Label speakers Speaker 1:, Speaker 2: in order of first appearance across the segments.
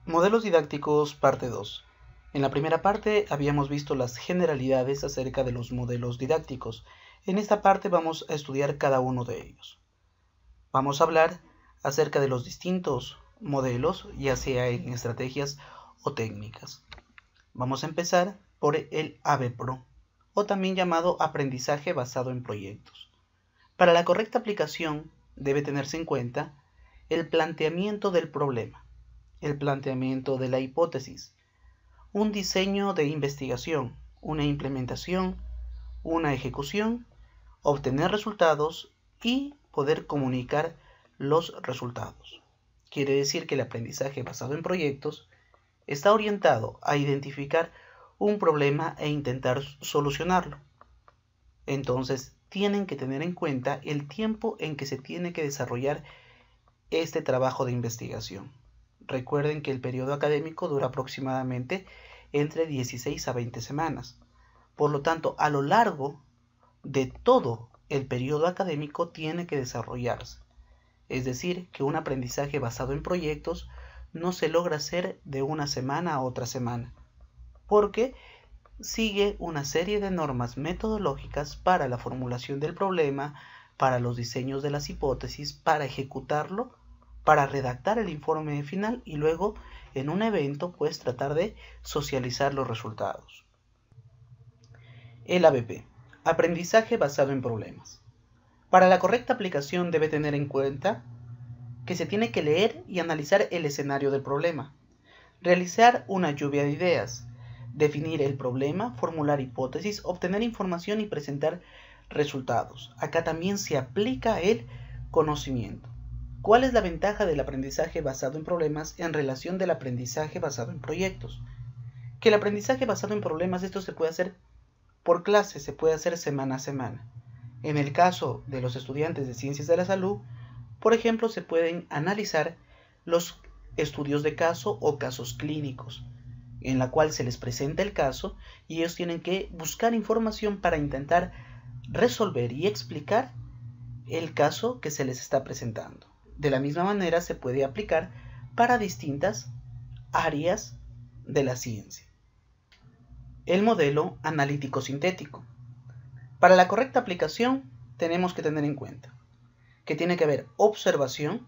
Speaker 1: Modelos didácticos, parte 2. En la primera parte habíamos visto las generalidades acerca de los modelos didácticos. En esta parte vamos a estudiar cada uno de ellos. Vamos a hablar acerca de los distintos modelos, ya sea en estrategias o técnicas. Vamos a empezar por el ABPRO, o también llamado aprendizaje basado en proyectos. Para la correcta aplicación debe tenerse en cuenta el planteamiento del problema, el planteamiento de la hipótesis, un diseño de investigación, una implementación, una ejecución, obtener resultados y poder comunicar los resultados. Quiere decir que el aprendizaje basado en proyectos está orientado a identificar un problema e intentar solucionarlo. Entonces, tienen que tener en cuenta el tiempo en que se tiene que desarrollar este trabajo de investigación. Recuerden que el periodo académico dura aproximadamente entre 16 a 20 semanas. Por lo tanto, a lo largo de todo el periodo académico tiene que desarrollarse. Es decir, que un aprendizaje basado en proyectos no se logra hacer de una semana a otra semana, porque sigue una serie de normas metodológicas para la formulación del problema, para los diseños de las hipótesis, para ejecutarlo, para redactar el informe final y luego en un evento pues tratar de socializar los resultados. El ABP, aprendizaje basado en problemas. Para la correcta aplicación debe tener en cuenta que se tiene que leer y analizar el escenario del problema, realizar una lluvia de ideas, definir el problema, formular hipótesis, obtener información y presentar resultados. Acá también se aplica el conocimiento. ¿Cuál es la ventaja del aprendizaje basado en problemas en relación del aprendizaje basado en proyectos? Que el aprendizaje basado en problemas, esto se puede hacer por clase, se puede hacer semana a semana. En el caso de los estudiantes de ciencias de la salud, por ejemplo, se pueden analizar los estudios de caso o casos clínicos, en la cual se les presenta el caso y ellos tienen que buscar información para intentar resolver y explicar el caso que se les está presentando. De la misma manera se puede aplicar para distintas áreas de la ciencia. El modelo analítico sintético. Para la correcta aplicación tenemos que tener en cuenta que tiene que haber observación,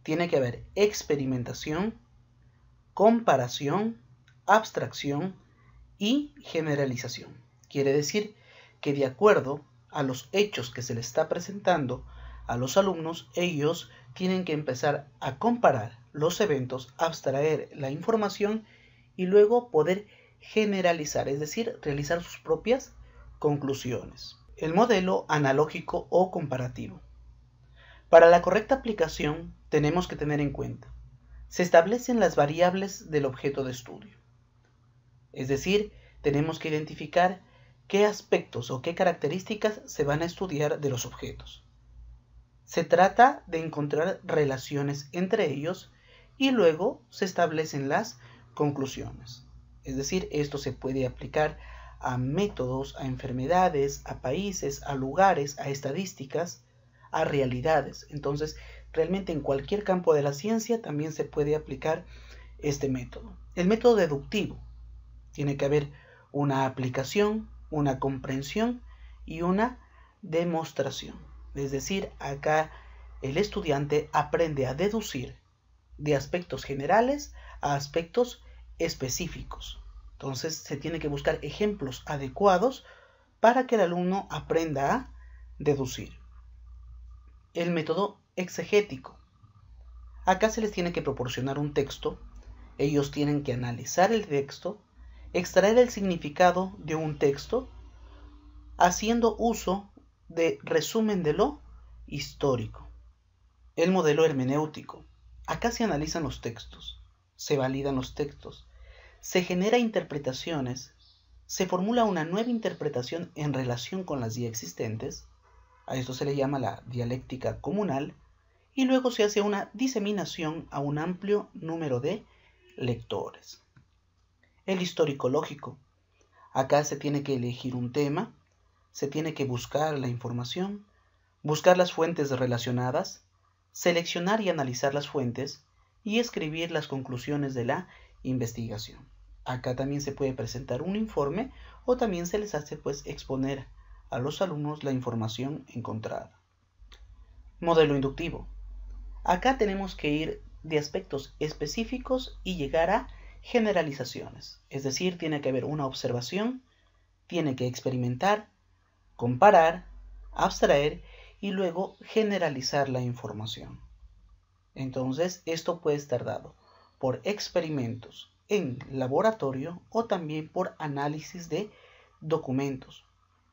Speaker 1: tiene que haber experimentación, comparación, abstracción y generalización. Quiere decir que de acuerdo a los hechos que se les está presentando a los alumnos, ellos tienen que empezar a comparar los eventos, abstraer la información y luego poder generalizar, es decir, realizar sus propias conclusiones. El modelo analógico o comparativo. Para la correcta aplicación tenemos que tener en cuenta, se establecen las variables del objeto de estudio. Es decir, tenemos que identificar qué aspectos o qué características se van a estudiar de los objetos. Se trata de encontrar relaciones entre ellos y luego se establecen las conclusiones. Es decir, esto se puede aplicar a métodos, a enfermedades, a países, a lugares, a estadísticas, a realidades. Entonces, realmente en cualquier campo de la ciencia también se puede aplicar este método. El método deductivo. Tiene que haber una aplicación, una comprensión y una demostración. Es decir, acá el estudiante aprende a deducir de aspectos generales a aspectos específicos. Entonces se tiene que buscar ejemplos adecuados para que el alumno aprenda a deducir. El método exegético. Acá se les tiene que proporcionar un texto, ellos tienen que analizar el texto, extraer el significado de un texto, haciendo uso de resumen de lo histórico. El modelo hermenéutico. Acá se analizan los textos, se validan los textos, se genera interpretaciones, se formula una nueva interpretación en relación con las ya existentes, a esto se le llama la dialéctica comunal, y luego se hace una diseminación a un amplio número de lectores. El histórico lógico. Acá se tiene que elegir un tema, se tiene que buscar la información, buscar las fuentes relacionadas, seleccionar y analizar las fuentes y escribir las conclusiones de la investigación. Acá también se puede presentar un informe o también se les hace exponer a los alumnos la información encontrada. Modelo inductivo. Acá tenemos que ir de aspectos específicos y llegar a generalizaciones. Es decir, tiene que haber una observación, tiene que experimentar, comparar, abstraer y luego generalizar la información. Entonces, esto puede estar dado por experimentos en laboratorio o también por análisis de documentos,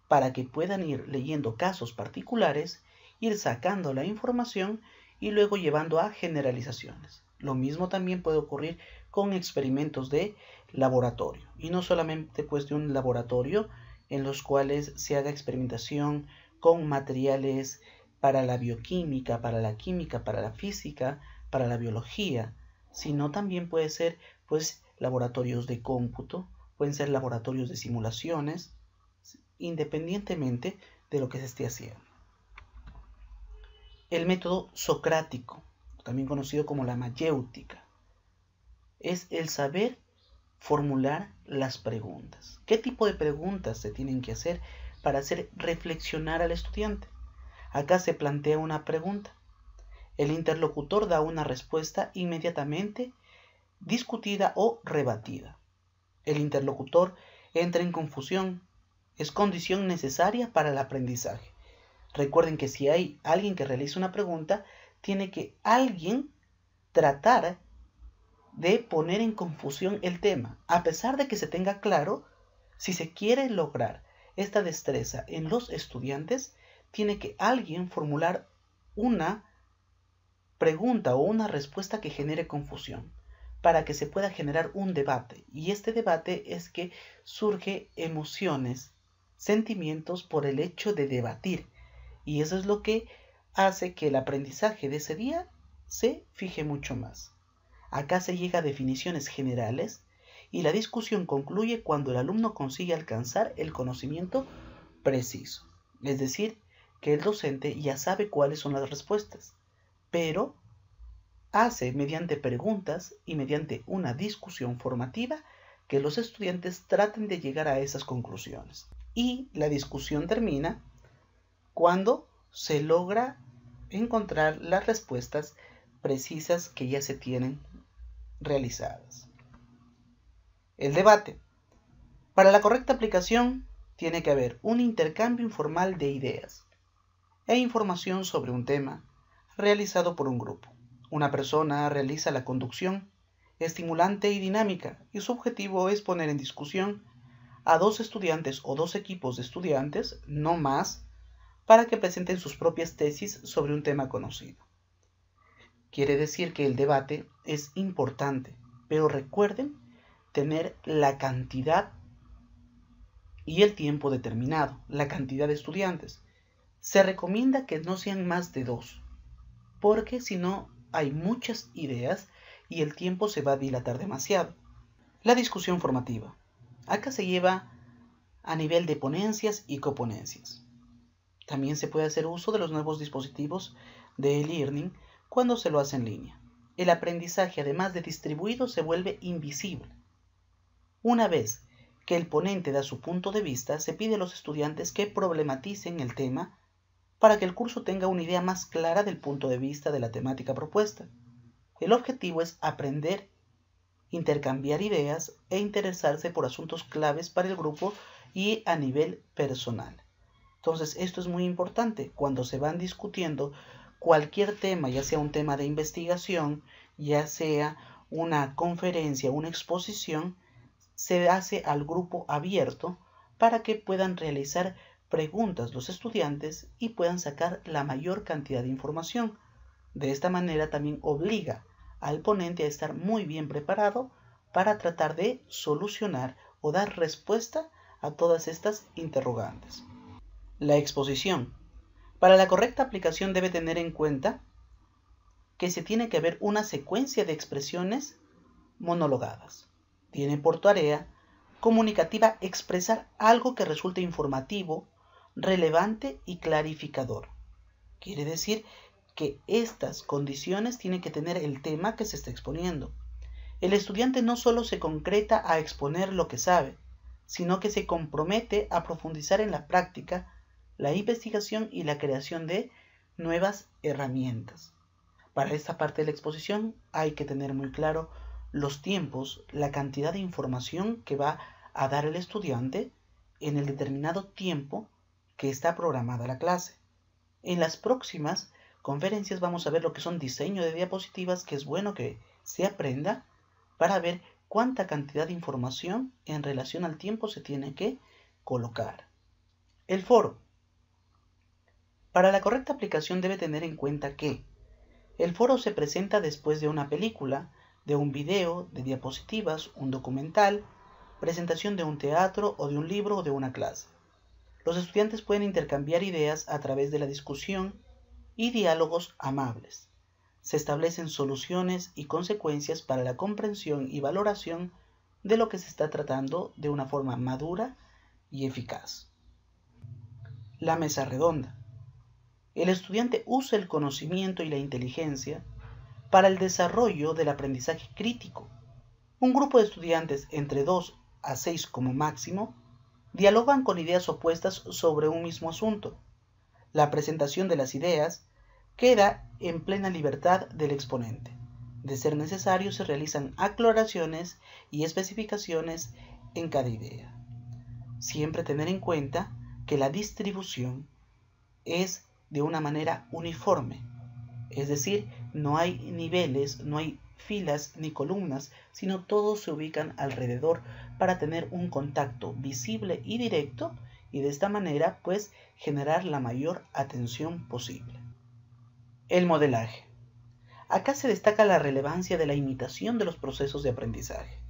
Speaker 1: para que puedan ir leyendo casos particulares, ir sacando la información y luego llevando a generalizaciones. Lo mismo también puede ocurrir con experimentos de laboratorio, y no solamente de un laboratorio en los cuales se haga experimentación con materiales para la bioquímica, para la química, para la física, para la biología, sino también puede ser laboratorios de cómputo, pueden ser laboratorios de simulaciones, independientemente de lo que se esté haciendo. El método socrático, también conocido como la mayéutica, es el saber formular las preguntas. ¿Qué tipo de preguntas se tienen que hacer para hacer reflexionar al estudiante? Acá se plantea una pregunta. El interlocutor da una respuesta inmediatamente discutida o rebatida. El interlocutor entra en confusión. Es condición necesaria para el aprendizaje. Recuerden que si hay alguien que realiza una pregunta, tiene que alguien tratar de poner en confusión el tema. A pesar de que se tenga claro, si se quiere lograr esta destreza en los estudiantes, tiene que alguien formular una pregunta o una respuesta que genere confusión, para que se pueda generar un debate. Y este debate es que surge emociones, sentimientos por el hecho de debatir. Y eso es lo que hace que el aprendizaje de ese día se fije mucho más. Acá se llega a definiciones generales y la discusión concluye cuando el alumno consigue alcanzar el conocimiento preciso. Es decir, que el docente ya sabe cuáles son las respuestas, pero hace mediante preguntas y mediante una discusión formativa que los estudiantes traten de llegar a esas conclusiones. Y la discusión termina cuando se logra encontrar las respuestas precisas que ya se tienen realizadas. El debate. Para la correcta aplicación tiene que haber un intercambio informal de ideas e información sobre un tema realizado por un grupo. Una persona realiza la conducción estimulante y dinámica y su objetivo es poner en discusión a dos estudiantes o dos equipos de estudiantes, no más, para que presenten sus propias tesis sobre un tema conocido. Quiere decir que el debate es importante, pero recuerden tener la cantidad y el tiempo determinado, la cantidad de estudiantes. Se recomienda que no sean más de 2, porque si no hay muchas ideas y el tiempo se va a dilatar demasiado. La discusión formativa. Acá se lleva a nivel de ponencias y coponencias. También se puede hacer uso de los nuevos dispositivos de e-learning cuando se lo hace en línea. El aprendizaje, además de distribuido, se vuelve invisible. Una vez que el ponente da su punto de vista, se pide a los estudiantes que problematicen el tema para que el curso tenga una idea más clara del punto de vista de la temática propuesta. El objetivo es aprender, intercambiar ideas e interesarse por asuntos claves para el grupo y a nivel personal. Entonces, esto es muy importante cuando se van discutiendo cualquier tema, ya sea un tema de investigación, ya sea una conferencia, una exposición, se hace al grupo abierto para que puedan realizar preguntas los estudiantes y puedan sacar la mayor cantidad de información. De esta manera también obliga al ponente a estar muy bien preparado para tratar de solucionar o dar respuesta a todas estas interrogantes. La exposición. Para la correcta aplicación debe tener en cuenta que se tiene que haber una secuencia de expresiones monologadas. Tiene por tarea comunicativa expresar algo que resulte informativo, relevante y clarificador. Quiere decir que estas condiciones tiene que tener el tema que se está exponiendo. El estudiante no solo se concreta a exponer lo que sabe, sino que se compromete a profundizar en la práctica, la investigación y la creación de nuevas herramientas. Para esta parte de la exposición hay que tener muy claro los tiempos, la cantidad de información que va a dar el estudiante en el determinado tiempo que está programada la clase. En las próximas conferencias vamos a ver lo que son diseño de diapositivas, que es bueno que se aprenda para ver cuánta cantidad de información en relación al tiempo se tiene que colocar. El foro. Para la correcta aplicación debe tener en cuenta que el foro se presenta después de una película, de un video, de diapositivas, un documental, presentación de un teatro o de un libro o de una clase. Los estudiantes pueden intercambiar ideas a través de la discusión y diálogos amables. Se establecen soluciones y consecuencias para la comprensión y valoración de lo que se está tratando de una forma madura y eficaz. La mesa redonda. El estudiante usa el conocimiento y la inteligencia para el desarrollo del aprendizaje crítico. Un grupo de estudiantes, entre 2 a 6 como máximo, dialogan con ideas opuestas sobre un mismo asunto. La presentación de las ideas queda en plena libertad del exponente. De ser necesario, se realizan aclaraciones y especificaciones en cada idea. Siempre tener en cuenta que la distribución es de una manera uniforme, es decir, no hay niveles, no hay filas ni columnas, sino todos se ubican alrededor para tener un contacto visible y directo y de esta manera pues generar la mayor atención posible. El modelaje. Acá se destaca la relevancia de la imitación de los procesos de aprendizaje.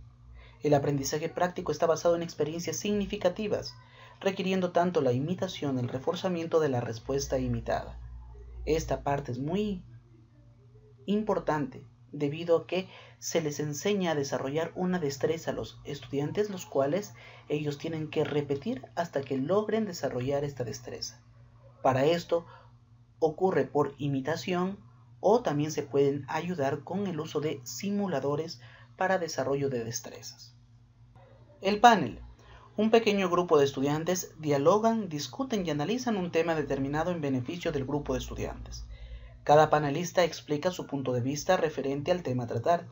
Speaker 1: El aprendizaje práctico está basado en experiencias significativas, requiriendo tanto la imitación, el reforzamiento de la respuesta imitada. Esta parte es muy importante debido a que se les enseña a desarrollar una destreza a los estudiantes, los cuales ellos tienen que repetir hasta que logren desarrollar esta destreza. Para esto ocurre por imitación o también se pueden ayudar con el uso de simuladores para desarrollo de destrezas. El panel. Un pequeño grupo de estudiantes dialogan, discuten y analizan un tema determinado en beneficio del grupo de estudiantes. Cada panelista explica su punto de vista referente al tema a tratar.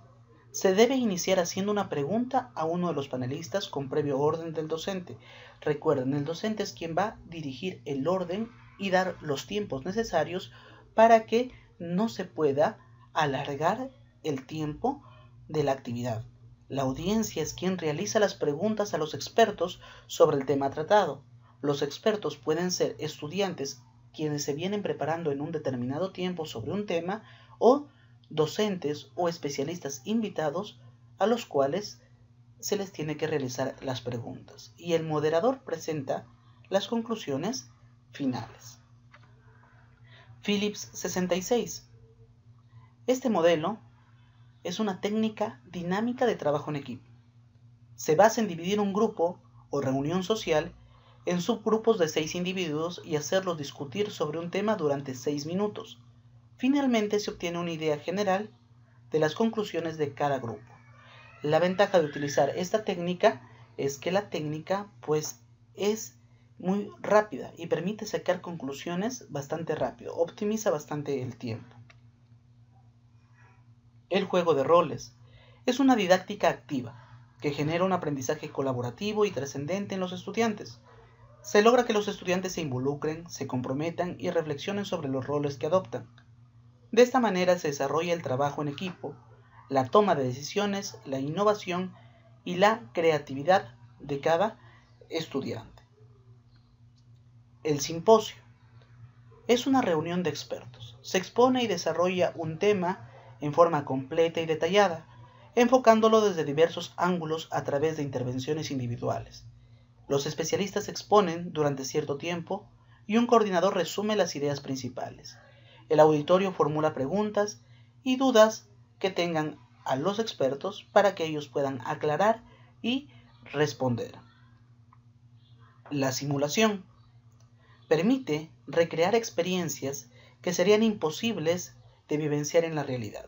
Speaker 1: Se debe iniciar haciendo una pregunta a uno de los panelistas con previo orden del docente. Recuerden, el docente es quien va a dirigir el orden y dar los tiempos necesarios para que no se pueda alargar el tiempo de la actividad. La audiencia es quien realiza las preguntas a los expertos sobre el tema tratado. Los expertos pueden ser estudiantes quienes se vienen preparando en un determinado tiempo sobre un tema o docentes o especialistas invitados a los cuales se les tiene que realizar las preguntas y el moderador presenta las conclusiones finales. Phillips 66. Este modelo es una técnica dinámica de trabajo en equipo. Se basa en dividir un grupo o reunión social en subgrupos de 6 individuos y hacerlos discutir sobre un tema durante 6 minutos. Finalmente se obtiene una idea general de las conclusiones de cada grupo. La ventaja de utilizar esta técnica es que la técnica pues es muy rápida y permite sacar conclusiones bastante rápido, optimiza bastante el tiempo. El juego de roles es una didáctica activa que genera un aprendizaje colaborativo y trascendente en los estudiantes. Se logra que los estudiantes se involucren, se comprometan y reflexionen sobre los roles que adoptan. De esta manera se desarrolla el trabajo en equipo, la toma de decisiones, la innovación y la creatividad de cada estudiante. El simposio es una reunión de expertos. Se expone y desarrolla un tema en forma completa y detallada, enfocándolo desde diversos ángulos a través de intervenciones individuales. Los especialistas exponen durante cierto tiempo y un coordinador resume las ideas principales. El auditorio formula preguntas y dudas que tengan a los expertos para que ellos puedan aclarar y responder. La simulación permite recrear experiencias que serían imposibles de vivenciar en la realidad.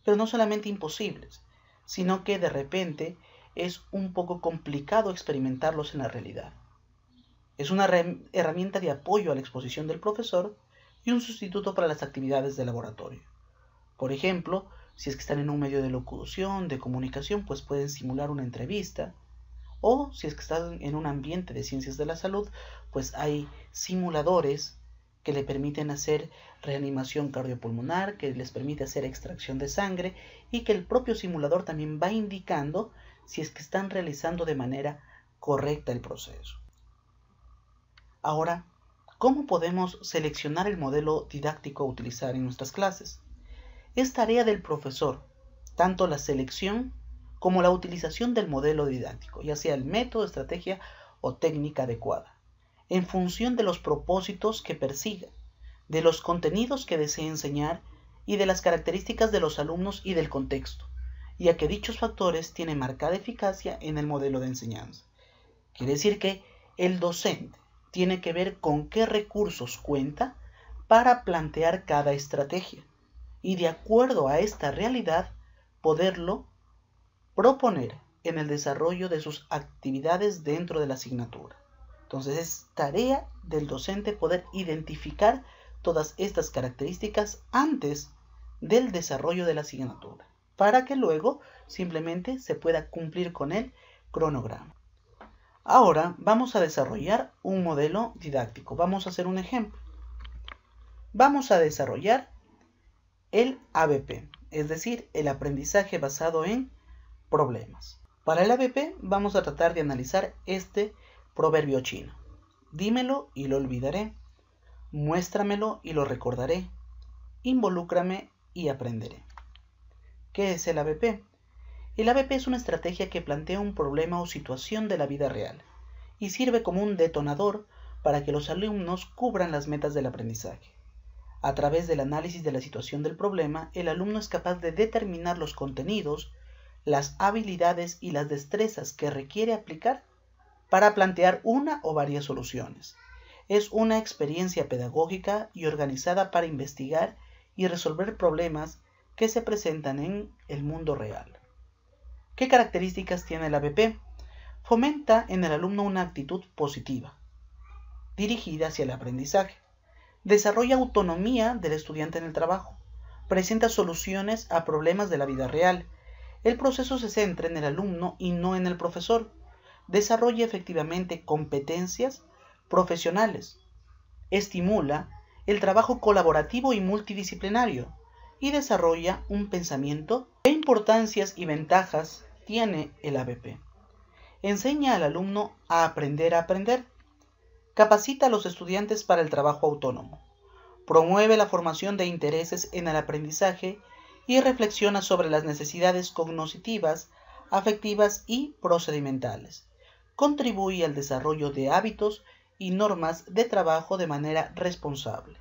Speaker 1: Pero no solamente imposibles, sino que de repente es un poco complicado experimentarlos en la realidad. Es una herramienta de apoyo a la exposición del profesor y un sustituto para las actividades de laboratorio. Por ejemplo, si es que están en un medio de locución, de comunicación, pues pueden simular una entrevista. O si es que están en un ambiente de ciencias de la salud, pues hay simuladores que le permiten hacer reanimación cardiopulmonar, que les permite hacer extracción de sangre y que el propio simulador también va indicando si es que están realizando de manera correcta el proceso. Ahora, ¿cómo podemos seleccionar el modelo didáctico a utilizar en nuestras clases? Es tarea del profesor, tanto la selección como la utilización del modelo didáctico, ya sea el método, estrategia o técnica adecuada, en función de los propósitos que persiga, de los contenidos que desee enseñar y de las características de los alumnos y del contexto, ya que dichos factores tienen marcada eficacia en el modelo de enseñanza. Quiere decir que el docente tiene que ver con qué recursos cuenta para plantear cada estrategia y de acuerdo a esta realidad poderlo proponer en el desarrollo de sus actividades dentro de la asignatura. Entonces es tarea del docente poder identificar todas estas características antes del desarrollo de la asignatura, para que luego simplemente se pueda cumplir con el cronograma. Ahora vamos a desarrollar un modelo didáctico. Vamos a hacer un ejemplo. Vamos a desarrollar el ABP, es decir, el aprendizaje basado en problemas. Para el ABP vamos a tratar de analizar este proverbio chino. Dímelo y lo olvidaré. Muéstramelo y lo recordaré. Involúcrame y aprenderé. ¿Qué es el ABP? El ABP es una estrategia que plantea un problema o situación de la vida real y sirve como un detonador para que los alumnos cubran las metas del aprendizaje. A través del análisis de la situación del problema, el alumno es capaz de determinar los contenidos, las habilidades y las destrezas que requiere aplicar para plantear una o varias soluciones. Es una experiencia pedagógica y organizada para investigar y resolver problemas que se presentan en el mundo real. ¿Qué características tiene el ABP? Fomenta en el alumno una actitud positiva, dirigida hacia el aprendizaje. Desarrolla autonomía del estudiante en el trabajo. Presenta soluciones a problemas de la vida real. El proceso se centra en el alumno y no en el profesor. Desarrolla efectivamente competencias profesionales. Estimula el trabajo colaborativo y multidisciplinario y desarrolla un pensamiento. ¿Qué importancias y ventajas tiene el ABP? Enseña al alumno a aprender. Capacita a los estudiantes para el trabajo autónomo. Promueve la formación de intereses en el aprendizaje y reflexiona sobre las necesidades cognitivas, afectivas y procedimentales. Contribuye al desarrollo de hábitos y normas de trabajo de manera responsable.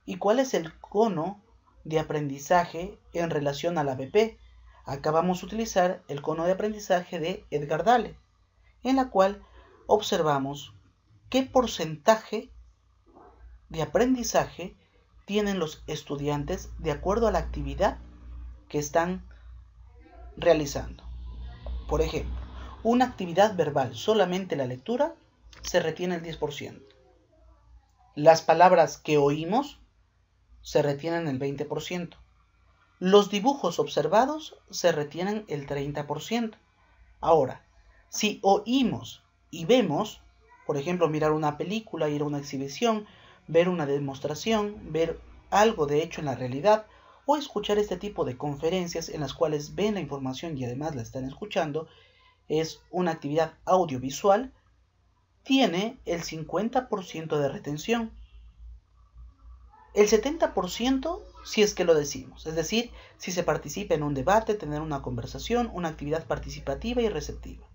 Speaker 1: ¿Y cuál es el cono de aprendizaje en relación al ABP? Acá vamos a utilizar el cono de aprendizaje de Edgar Dale, en la cual observamos qué porcentaje de aprendizaje tienen los estudiantes de acuerdo a la actividad que están realizando. Por ejemplo, una actividad verbal, solamente la lectura, se retiene el 10%. Las palabras que oímos se retienen el 20%. Los dibujos observados se retienen el 30%. Ahora, si oímos y vemos, por ejemplo, mirar una película, ir a una exhibición, ver una demostración, ver algo de hecho en la realidad, o escuchar este tipo de conferencias en las cuales ven la información y además la están escuchando, es una actividad audiovisual, tiene el 50% de retención. El 70% si es que lo decimos, es decir, si se participa en un debate, tener una conversación, una actividad participativa y receptiva.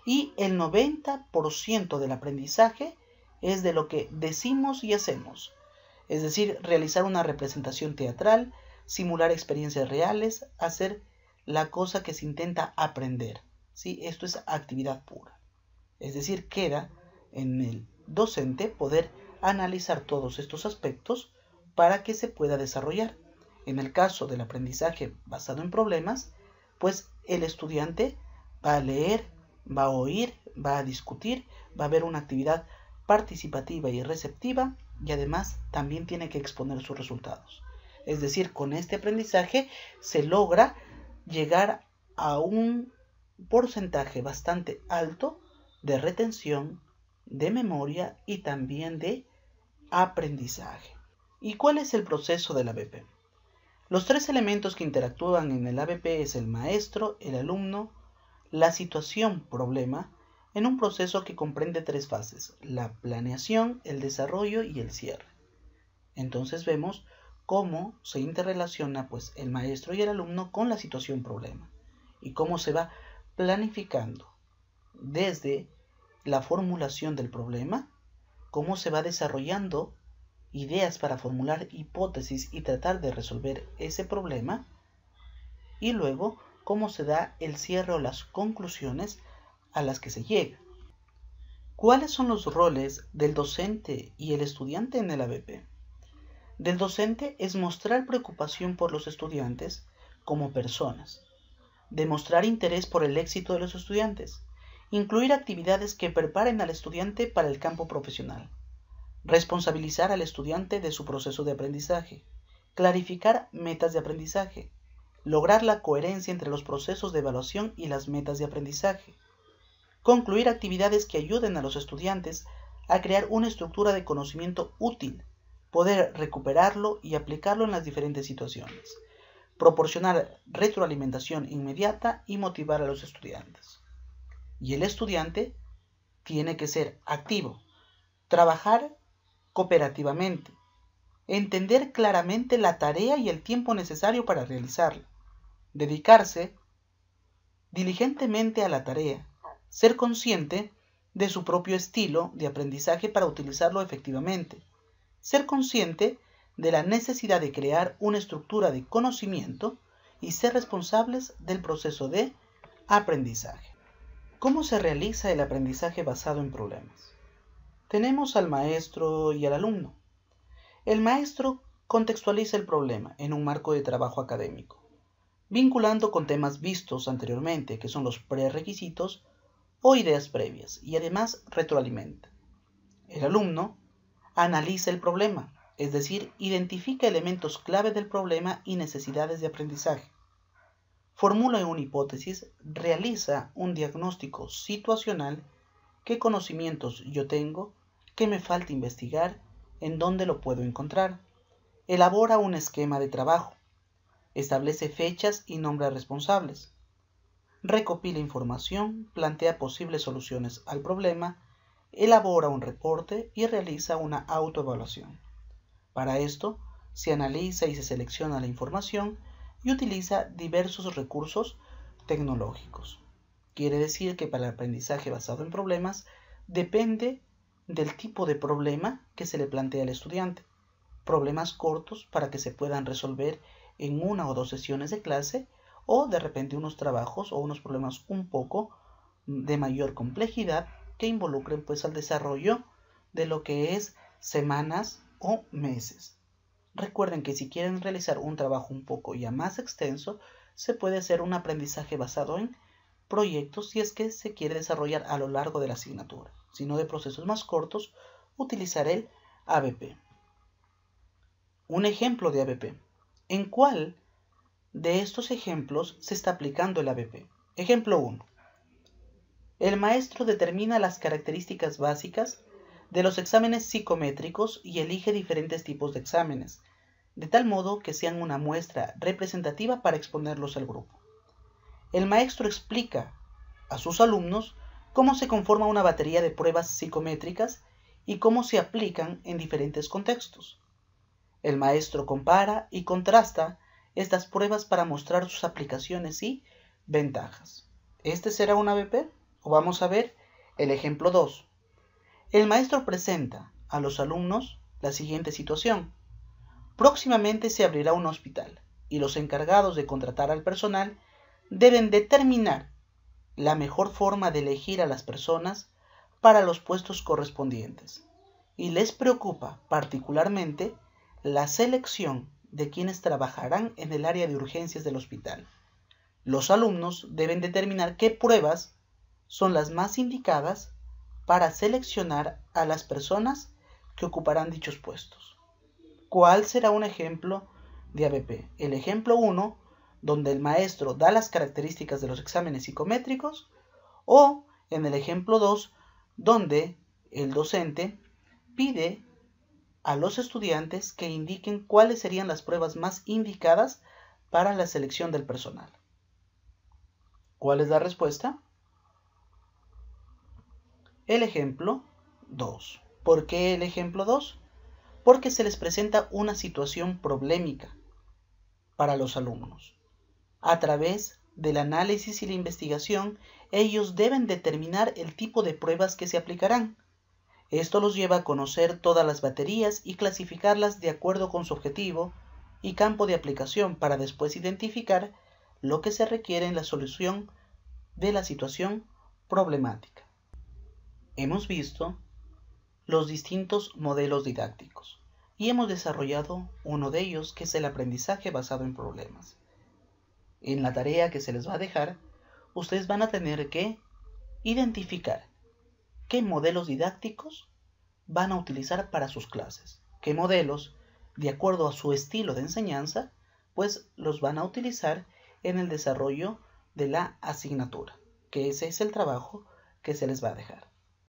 Speaker 1: Y el 90% del aprendizaje es de lo que decimos y hacemos, es decir, realizar una representación teatral, simular experiencias reales, hacer la cosa que se intenta aprender. ¿Sí? Esto es actividad pura. Es decir, queda en el docente poder analizar todos estos aspectos para que se pueda desarrollar. En el caso del aprendizaje basado en problemas, pues el estudiante va a leer, va a oír, va a discutir, va a ver una actividad participativa y receptiva y además también tiene que exponer sus resultados. Es decir, con este aprendizaje se logra llegar a un porcentaje bastante alto de retención, de memoria y también de aprendizaje. ¿Y cuál es el proceso del ABP? Los tres elementos que interactúan en el ABP es el maestro, el alumno, la situación problema, en un proceso que comprende tres fases: la planeación, el desarrollo y el cierre. Entonces vemos cómo se interrelaciona pues el maestro y el alumno con la situación problema y cómo se va planificando desde la formulación del problema, cómo se va desarrollando ideas para formular hipótesis y tratar de resolver ese problema, y luego cómo se da el cierre o las conclusiones a las que se llega. ¿Cuáles son los roles del docente y el estudiante en el ABP? Del docente es mostrar preocupación por los estudiantes como personas, demostrar interés por el éxito de los estudiantes, incluir actividades que preparen al estudiante para el campo profesional, responsabilizar al estudiante de su proceso de aprendizaje, clarificar metas de aprendizaje, lograr la coherencia entre los procesos de evaluación y las metas de aprendizaje, concluir actividades que ayuden a los estudiantes a crear una estructura de conocimiento útil, poder recuperarlo y aplicarlo en las diferentes situaciones, proporcionar retroalimentación inmediata y motivar a los estudiantes. Y el estudiante tiene que ser activo, trabajar cooperativamente, entender claramente la tarea y el tiempo necesario para realizarla, dedicarse diligentemente a la tarea, ser consciente de su propio estilo de aprendizaje para utilizarlo efectivamente, ser consciente de la necesidad de crear una estructura de conocimiento y ser responsables del proceso de aprendizaje. ¿Cómo se realiza el aprendizaje basado en problemas? Tenemos al maestro y al alumno. El maestro contextualiza el problema en un marco de trabajo académico, vinculando con temas vistos anteriormente, que son los prerequisitos o ideas previas, y además retroalimenta. El alumno analiza el problema, es decir, identifica elementos clave del problema y necesidades de aprendizaje. Formula una hipótesis, realiza un diagnóstico situacional, qué conocimientos yo tengo, qué me falta investigar, en dónde lo puedo encontrar. Elabora un esquema de trabajo, establece fechas y nombra responsables. Recopila información, plantea posibles soluciones al problema, elabora un reporte y realiza una autoevaluación. Para esto, se analiza y se selecciona la información y utiliza diversos recursos tecnológicos. Quiere decir que para el aprendizaje basado en problemas depende del tipo de problema que se le plantea al estudiante. Problemas cortos para que se puedan resolver en una o dos sesiones de clase, o de repente unos trabajos o unos problemas un poco de mayor complejidad que involucren pues al desarrollo de lo que es semanas o meses. Recuerden que si quieren realizar un trabajo un poco ya más extenso, se puede hacer un aprendizaje basado en proyectos si es que se quiere desarrollar a lo largo de la asignatura. Si no, de procesos más cortos, utilizar el ABP. Un ejemplo de ABP. ¿En cuál de estos ejemplos se está aplicando el ABP? Ejemplo 1. El maestro determina las características básicas de los exámenes psicométricos y elige diferentes tipos de exámenes, de tal modo que sean una muestra representativa para exponerlos al grupo. El maestro explica a sus alumnos cómo se conforma una batería de pruebas psicométricas y cómo se aplican en diferentes contextos. El maestro compara y contrasta estas pruebas para mostrar sus aplicaciones y ventajas. ¿Este será un ABP? O vamos a ver el ejemplo 2. El maestro presenta a los alumnos la siguiente situación. Próximamente se abrirá un hospital y los encargados de contratar al personal deben determinar la mejor forma de elegir a las personas para los puestos correspondientes. y les preocupa particularmente la selección de quienes trabajarán en el área de urgencias del hospital. Los alumnos deben determinar qué pruebas son las más indicadas para seleccionar a las personas que ocuparán dichos puestos. ¿Cuál será un ejemplo de ABP? El ejemplo 1, donde el maestro da las características de los exámenes psicométricos, o en el ejemplo 2, donde el docente pide a los estudiantes que indiquen cuáles serían las pruebas más indicadas para la selección del personal. ¿Cuál es la respuesta? El ejemplo 2. ¿Por qué el ejemplo 2? Porque se les presenta una situación problemática para los alumnos. A través del análisis y la investigación, ellos deben determinar el tipo de pruebas que se aplicarán. Esto los lleva a conocer todas las baterías y clasificarlas de acuerdo con su objetivo y campo de aplicación para después identificar lo que se requiere en la solución de la situación problemática. Hemos visto los distintos modelos didácticos y hemos desarrollado uno de ellos, que es el aprendizaje basado en problemas. En la tarea que se les va a dejar, ustedes van a tener que identificar qué modelos didácticos van a utilizar para sus clases, qué modelos, de acuerdo a su estilo de enseñanza, pues los van a utilizar en el desarrollo de la asignatura, que ese es el trabajo que se les va a dejar.